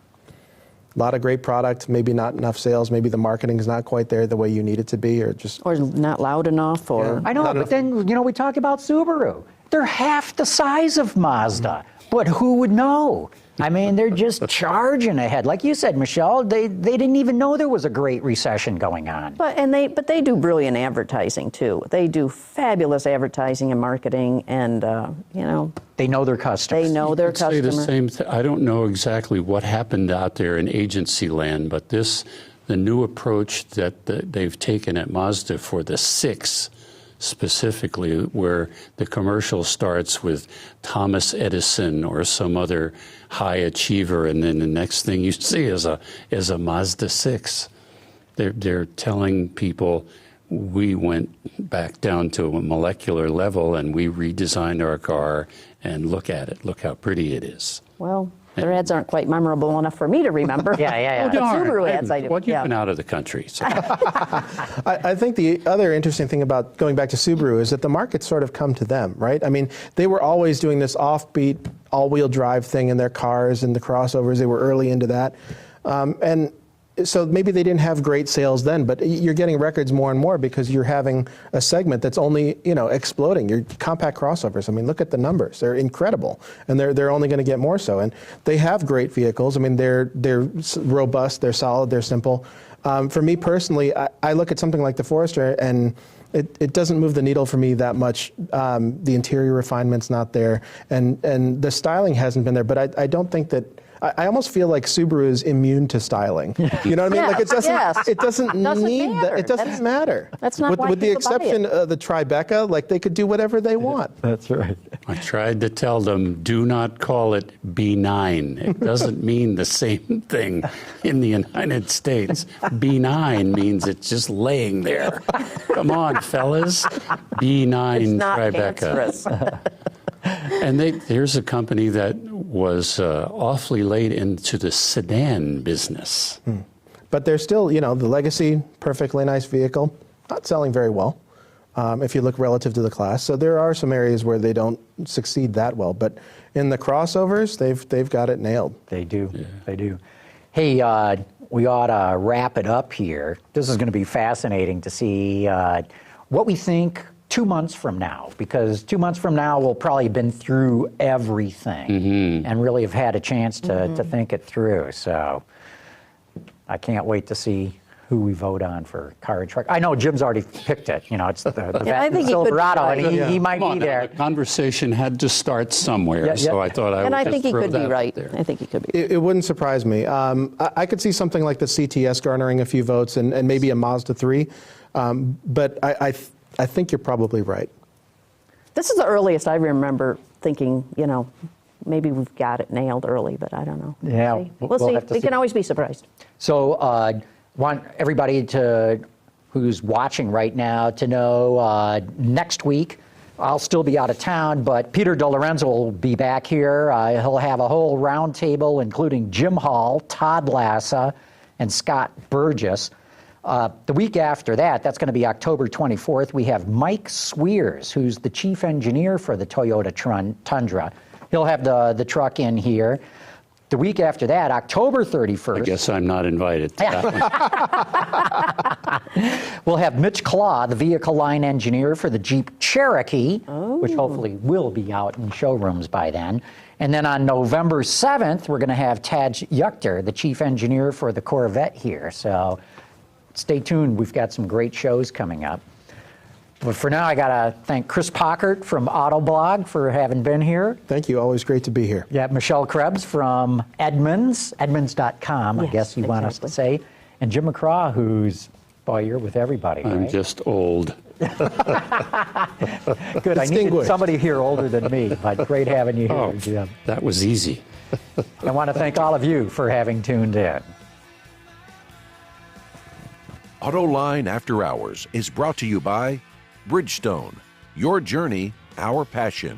a lot of great product, maybe not enough sales, maybe the marketing is not quite there the way you need it to be, or just... Or not loud enough, or... Yeah. I know, Not but then, we talk about Subaru. They're half the size of Mazda, but who would know? I mean, they're just charging ahead. Like you said, Michelle, they didn't even know there was a great recession going on. But they do brilliant advertising too. They do fabulous advertising and marketing, and they know their customers. They know their I'd say customers. the same thing. I don't know exactly what happened out there in agency land, but the new approach that they've taken at Mazda for the 6 specifically, where the commercial starts with Thomas Edison or some other high achiever, and then the next thing you see is a Mazda 6. They're telling people, we went back down to a molecular level and we redesigned our car, and look at it. Look how pretty it is. Well, their ads aren't quite memorable enough for me to remember. Yeah. But Subaru ads, I do. Well, you've been out of the country. So. I think the other interesting thing about going back to Subaru is that the market's sort of come to them, right? I mean, they were always doing this offbeat, all-wheel drive thing in their cars and the crossovers. They were early into that. And so maybe they didn't have great sales then, but you're getting records more and more because you're having a segment that's only, exploding. Your compact crossovers, I mean, look at the numbers. They're incredible, and they're only going to get more so. And they have great vehicles. I mean, they're robust, they're solid, they're simple. For me personally, I look at something like the Forester, and it doesn't move the needle for me that much. The interior refinement's not there, and the styling hasn't been there, but I don't think that. I almost feel like Subaru is immune to styling. You know what I mean? Yes, like it doesn't need matter. that. It doesn't matter. That's not why with the people buy exception it. of the Tribeca, like they could do whatever they want. That's right. I tried to tell them, do not call it B9. It doesn't mean the same thing in the United States. B9 means it's just laying there. Come on, fellas. B9 It's not Tribeca. cancerous. And there's a company that was awfully late into the sedan business. But they're still, the Legacy, perfectly nice vehicle, not selling very well if you look relative to the class. So there are some areas where they don't succeed that well. But in the crossovers, they've got it nailed. They do. Yeah. They do. Hey, we ought to wrap it up here. This is going to be fascinating to see what we think 2 months from now, because 2 months from now we'll probably have been through everything and really have had a chance to think it through. So I can't wait to see who we vote on for car and truck. I know Jim's already picked it. It's the Vette and Silverado, and he might be there. The conversation had to start somewhere, so I thought I would I just think he throw could be that right. there. I think he could be. It wouldn't surprise me. I could see something like the CTS garnering a few votes and maybe a Mazda 3, but I think you're probably right. This is the earliest I remember thinking, maybe we've got it nailed early, but I don't know. Yeah, we'll see. have to We see. can always be surprised. So want everybody who's watching right now to know next week I'll still be out of town, but Peter DeLorenzo will be back here. He'll have a whole round table, including Jim Hall, Todd Lassa, and Scott Burgess. The week after that, that's going to be October 24th, we have Mike Swears, who's the chief engineer for the Toyota Tundra. He'll have the truck in here. The week after that, October 31st. I guess I'm not invited to that one. We'll have Mitch Claw, the vehicle line engineer for the Jeep Cherokee, which hopefully will be out in showrooms by then. And then on November 7th, we're going to have Taj Yuchter, the chief engineer for the Corvette here. So stay tuned. We've got some great shows coming up. But for now, I got to thank Chris Paukert from Autoblog for having been here. Thank you. Always great to be here. Yeah, Michelle Krebs from Edmunds.com, I guess you want us to say. And Jim McCraw, who's, boy, you're with everybody, I'm right? just old. Good. I needed somebody here older than me, but great having you here, Jim. That was easy. I want to thank all of you for having tuned in. Autoline After Hours is brought to you by Bridgestone, your journey, our passion.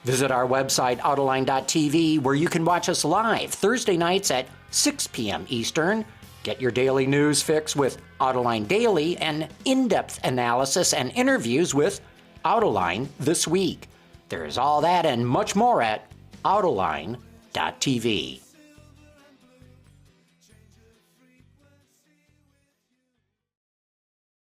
Visit our website, Autoline.tv, where you can watch us live Thursday nights at 6 p.m. Eastern. Get your daily news fix with Autoline Daily and in-depth analysis and interviews with Autoline This Week. There's all that and much more at Autoline.tv.